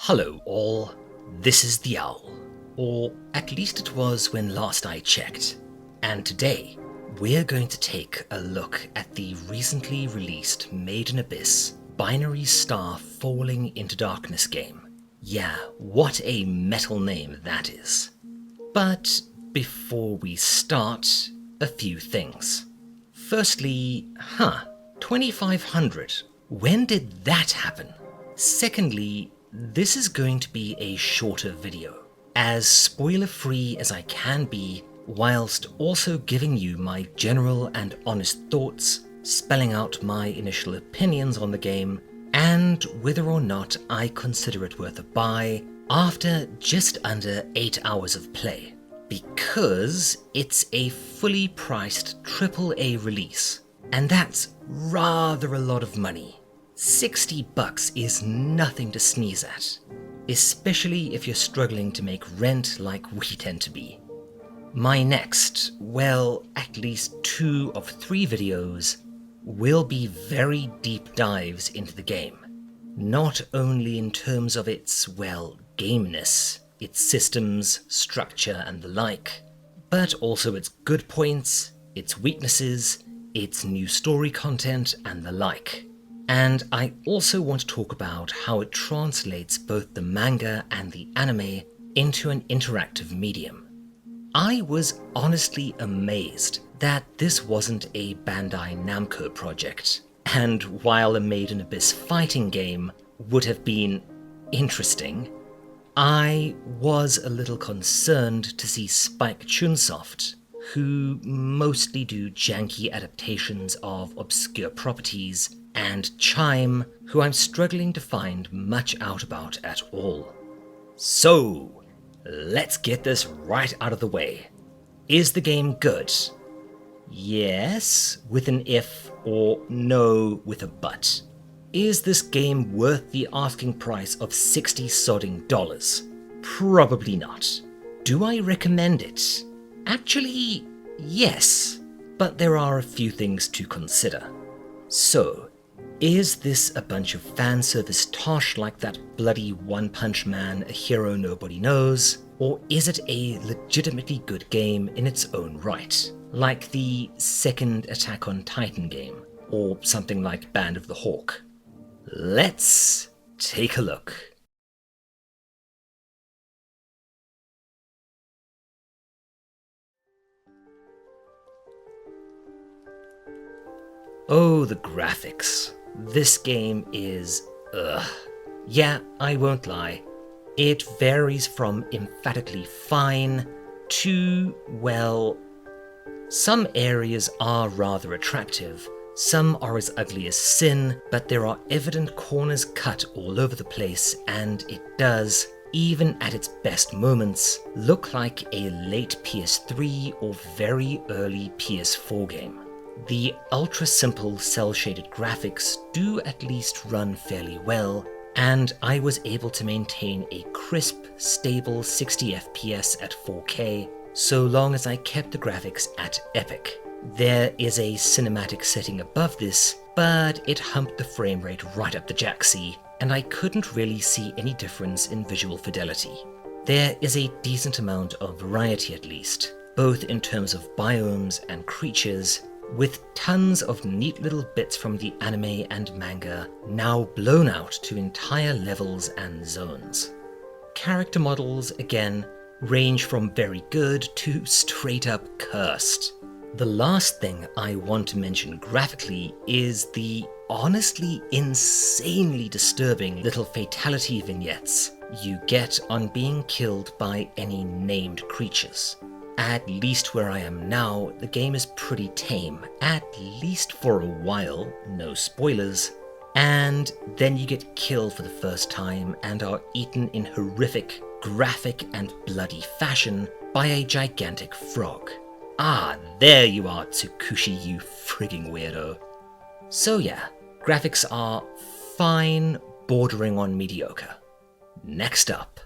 Hello all, this is the Owl, or at least it was when last I checked, and today we're going to take a look at the recently released Made in Abyss Binary Star Falling into Darkness game. Yeah, what a metal name that is. But before we start, a few things. Firstly, 2500. When did that happen? Secondly, this is going to be a shorter video, as spoiler-free as I can be, whilst also giving you my general and honest thoughts, spelling out my initial opinions on the game, and whether or not I consider it worth a buy after just under 8 hours of play, because it's a fully priced AAA release, and that's rather a lot of money. $60 is nothing to sneeze at, especially if you're struggling to make rent like we tend to be. My next, well, at least 2 of 3 videos will be very deep dives into the game, not only in terms of its, well, gameness, its systems, structure and the like, but also its good points, its weaknesses, its new story content and the like. And I also want to talk about how it translates both the manga and the anime into an interactive medium. I was honestly amazed that this wasn't a Bandai Namco project, and while a Made in Abyss fighting game would have been interesting, I was a little concerned to see Spike Chunsoft, who mostly do janky adaptations of obscure properties, and Chime, who I'm struggling to find much out about at all. So, let's get this right out of the way. Is the game good? Yes, with an if, or no, with a but. Is this game worth the asking price of $60 sodding? Probably not. Do I recommend it? Actually, yes, but there are a few things to consider. So, is this a bunch of fan service tosh like that bloody One Punch Man, a hero nobody knows? Or is it a legitimately good game in its own right? Like the second Attack on Titan game, or something like Band of the Hawk? Let's take a look. Oh, the graphics. This game is ugh. Yeah, I won't lie. It varies from emphatically fine to, well, some areas are rather attractive, some are as ugly as sin, but there are evident corners cut all over the place, and it does, even at its best moments, look like a late PS3 or very early PS4 game. The ultra-simple cel-shaded graphics do at least run fairly well, and I was able to maintain a crisp, stable 60 FPS at 4K, so long as I kept the graphics at epic. There is a cinematic setting above this, but it humped the frame rate right up the jacksie, and I couldn't really see any difference in visual fidelity. There is a decent amount of variety at least, both in terms of biomes and creatures, with tons of neat little bits from the anime and manga now blown out to entire levels and zones. Character models, again, range from very good to straight up cursed. The last thing I want to mention graphically is the honestly insanely disturbing little fatality vignettes you get on being killed by any named creatures. At least where I am now, the game is pretty tame, at least for a while, no spoilers, and then you get killed for the first time and are eaten in horrific, graphic and bloody fashion by a gigantic frog. Ah, there you are, Tsukushi, you frigging weirdo. So yeah, graphics are fine, bordering on mediocre. Next up.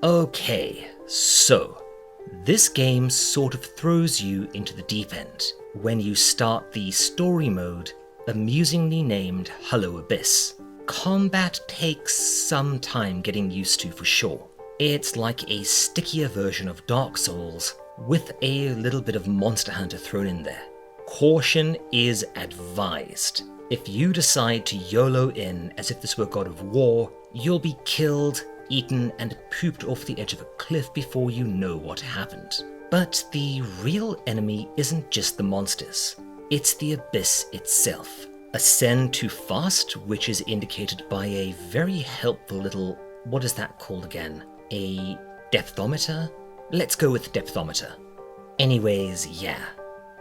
Okay, So, this game sort of throws you into the deep end when you start the story mode, amusingly named Hello Abyss. Combat takes some time getting used to for sure. It's like a stickier version of Dark Souls with a little bit of Monster Hunter thrown in there. Caution is advised. If you decide to YOLO in as if this were God of War, you'll be killed, eaten, and pooped off the edge of a cliff before you know what happened. But the real enemy isn't just the monsters, it's the abyss itself. Ascend too fast, which is indicated by a very helpful little, what is that called again? A depthometer? Let's go with depthometer. Anyways, yeah.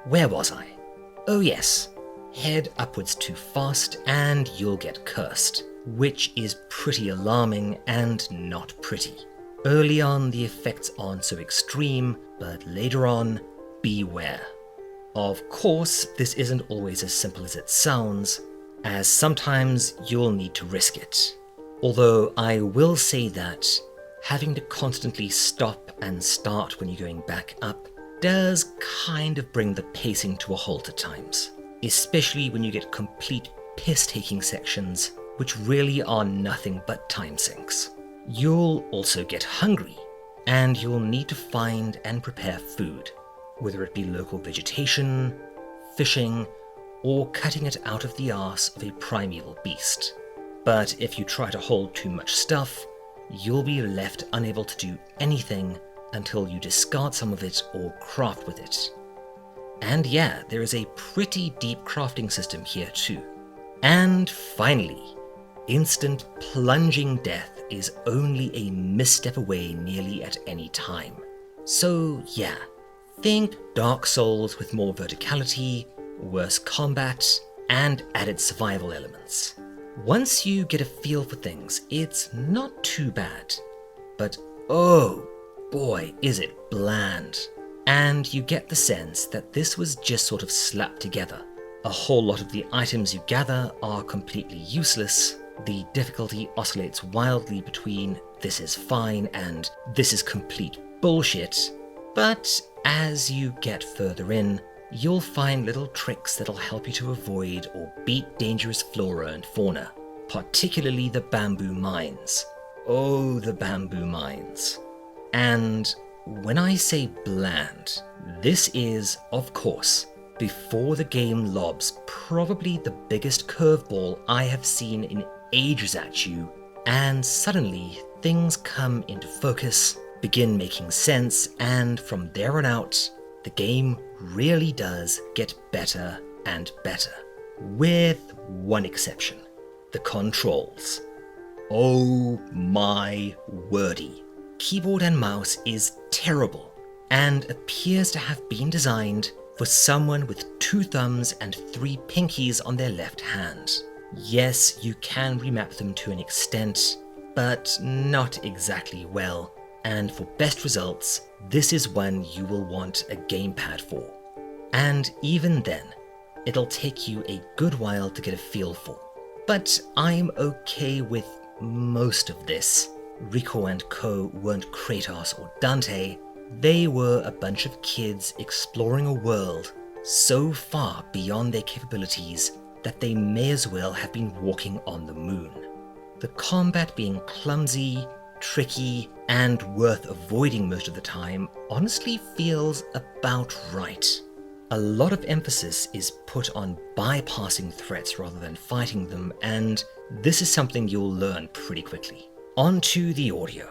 Where was I? Oh yes. Head upwards too fast and you'll get cursed, which is pretty alarming and not pretty. Early on, the effects aren't so extreme, but later on, beware. Of course, this isn't always as simple as it sounds, as sometimes you'll need to risk it. Although I will say that having to constantly stop and start when you're going back up does kind of bring the pacing to a halt at times, especially when you get complete piss-taking sections which really are nothing but time sinks. You'll also get hungry, and you'll need to find and prepare food, whether it be local vegetation, fishing, or cutting it out of the arse of a primeval beast. But if you try to hold too much stuff, you'll be left unable to do anything until you discard some of it or craft with it. And yeah, there is a pretty deep crafting system here too. And finally, instant plunging death is only a misstep away nearly at any time. So yeah, think Dark Souls with more verticality, worse combat, and added survival elements. Once you get a feel for things, it's not too bad, but oh boy is it bland. And you get the sense that this was just sort of slapped together. A whole lot of the items you gather are completely useless. The difficulty oscillates wildly between this is fine and this is complete bullshit. But as you get further in, you'll find little tricks that'll help you to avoid or beat dangerous flora and fauna, particularly the bamboo mines. Oh, the bamboo mines. And when I say bland, this is, of course, before the game lobs probably the biggest curveball I have seen in ages at you, and suddenly things come into focus, begin making sense, and from there on out, the game really does get better and better. With one exception, the controls. Oh my wordy. Keyboard and mouse is terrible and appears to have been designed for someone with 2 thumbs and 3 pinkies on their left hand. Yes, you can remap them to an extent, but not exactly well, and for best results, this is one you will want a gamepad for. And even then, it'll take you a good while to get a feel for. But I'm okay with most of this. Rico and Co. weren't Kratos or Dante, they were a bunch of kids exploring a world so far beyond their capabilities that they may as well have been walking on the moon. The combat being clumsy, tricky, and worth avoiding most of the time honestly feels about right. A lot of emphasis is put on bypassing threats rather than fighting them, and this is something you'll learn pretty quickly. On to the audio.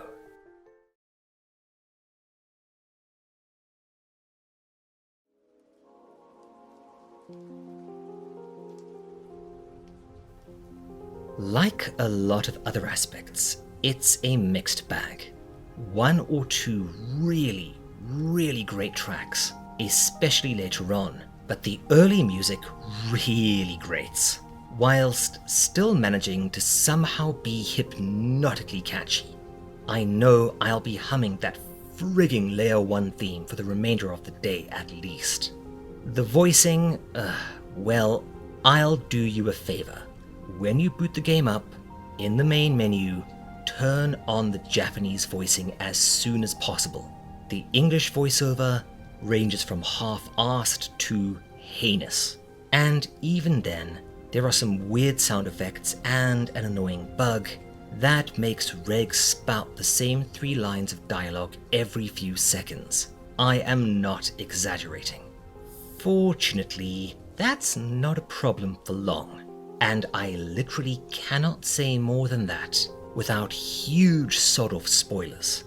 Like a lot of other aspects, it's a mixed bag. 1 or 2 really great tracks, especially later on, but the early music really grates, whilst still managing to somehow be hypnotically catchy. I know I'll be humming that frigging Layer 1 theme for the remainder of the day at least. The voicing, well, I'll do you a favor. When you boot the game up, in the main menu, turn on the Japanese voicing as soon as possible. The English voiceover ranges from half-arsed to heinous. And even then, there are some weird sound effects and an annoying bug that makes Reg spout the same 3 lines of dialogue every few seconds. I am not exaggerating. Fortunately, that's not a problem for long, and I literally cannot say more than that without huge sort of spoilers.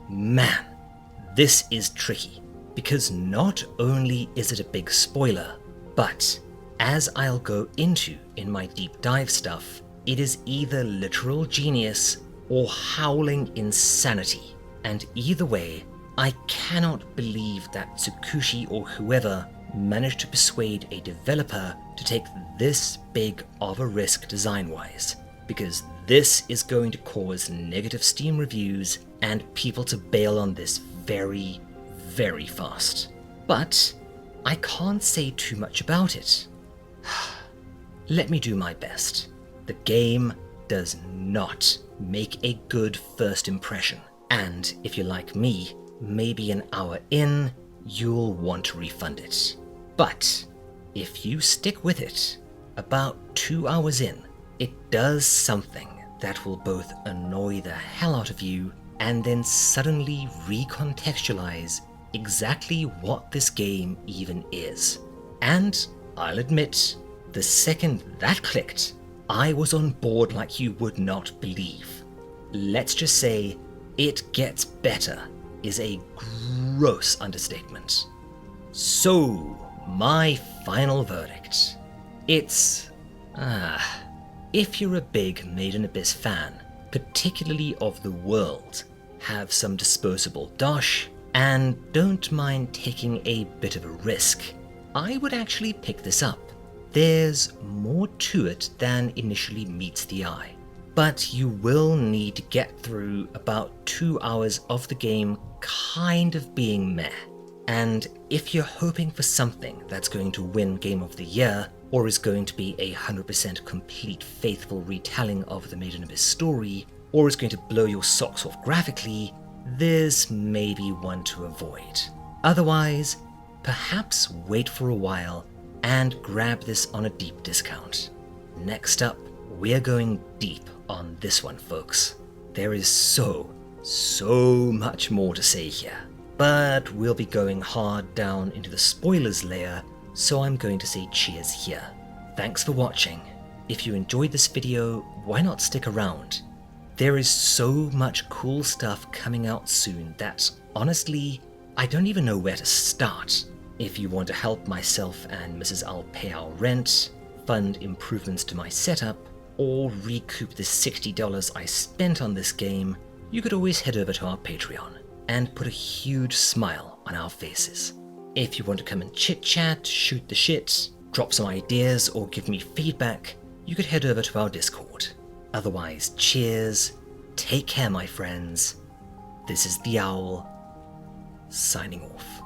Man, this is tricky, because not only is it a big spoiler, but as I'll go into in my deep dive stuff, it is either literal genius or howling insanity. And either way, I cannot believe that Tsukushi or whoever managed to persuade a developer to take this big of a risk design-wise, because this is going to cause negative Steam reviews and people to bail on this very, very fast. But I can't say too much about it. Let me do my best. The game does not make a good first impression, and if you're like me, maybe an hour in, you'll want to refund it. But if you stick with it, about 2 hours in, it does something that will both annoy the hell out of you and then suddenly recontextualize exactly what this game even is. And I'll admit, the second that clicked, I was on board like you would not believe. Let's just say, it gets better is a gross understatement. So, my final verdict. It's... if you're a big Made in Abyss fan, particularly of the world, have some disposable dosh, and don't mind taking a bit of a risk, I would actually pick this up. There's more to it than initially meets the eye, but you will need to get through about 2 hours of the game kind of being meh. And if you're hoping for something that's going to win Game of the Year, or is going to be a 100% complete faithful retelling of the Made in Abyss story, or is going to blow your socks off graphically, this may be one to avoid. Otherwise, perhaps wait for a while and grab this on a deep discount. Next up, we're going deep on this one, folks. There is so much more to say here, but we'll be going hard down into the spoilers layer, so I'm going to say cheers here. Thanks for watching. If you enjoyed this video, why not stick around? There is so much cool stuff coming out soon that, honestly, I don't even know where to start. If you want to help myself and Mrs. I'll pay our rent, fund improvements to my setup, or recoup the $60 I spent on this game, you could always head over to our Patreon and put a huge smile on our faces. If you want to come and chit-chat, shoot the shit, drop some ideas, or give me feedback, you could head over to our Discord. Otherwise, cheers, take care my friends. This is the Owl, signing off.